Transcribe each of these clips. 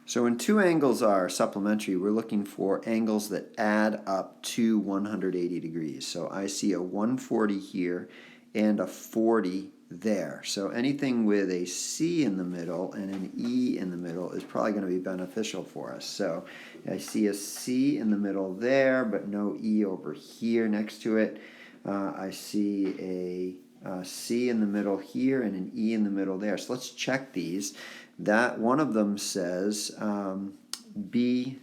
So when two angles are supplementary, we're looking for angles that add up to 180 degrees. So I see a 140 here and a 40 there. So anything with a C in the middle and an E in the middle is probably going to be beneficial for us. So I see a C in the middle there, but no E over here next to it. I see a C in the middle here and an E in the middle there. So let's check these. That one of them says BCE.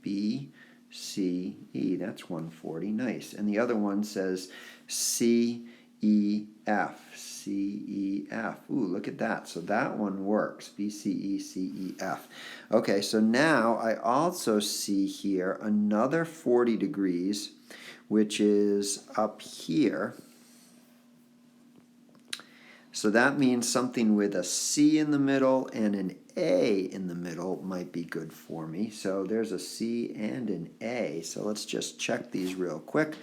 BCE. That's 140. Nice. And the other one says CEF. CEF. Ooh, look at that. So that one works. BCE, CEF. Okay, so now I also see here another 40 degrees, which is up here. So that means something with a C in the middle and an A in the middle might be good for me. So there's a C and an A. So let's just check these real quick.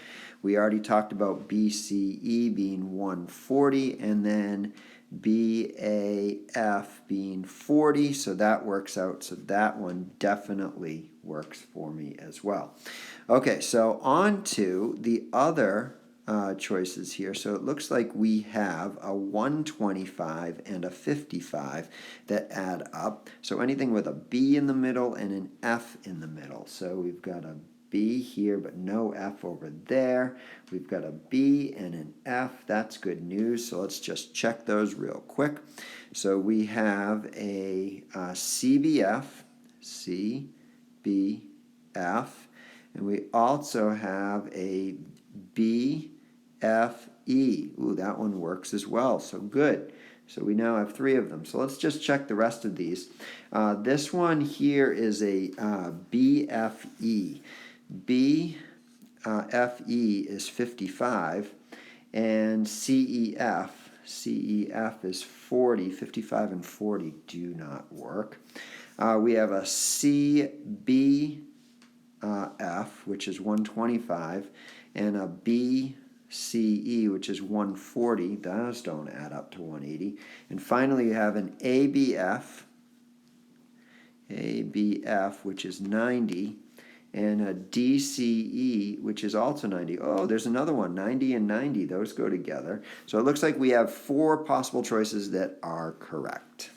We already talked about BCE being 140 and then BAF being 40. So that works out. So that one definitely works for me as well. Okay, so on to the other choices here. So it looks like we have a 125 and a 55 that add up. So anything with a B in the middle and an F in the middle. So we've got a B here but no F over there. We've got a B and an F. That's good news. So let's just check those real quick. So we have a CBF, CBF, and we also have a BFE. Ooh, that one works as well. So good. So we now have three of them. So let's just check the rest of these. This one here is a BFE. BFE is 55, and CEF. CEF is 40. 55 and 40 do not work. We have a CBF, which is 125, and a BCE, which is 140. Those don't add up to 180. And finally, you have an ABF, which is 90, and a DCE, which is also 90. Oh, there's another one, 90 and 90. Those go together. So it looks like we have four possible choices that are correct.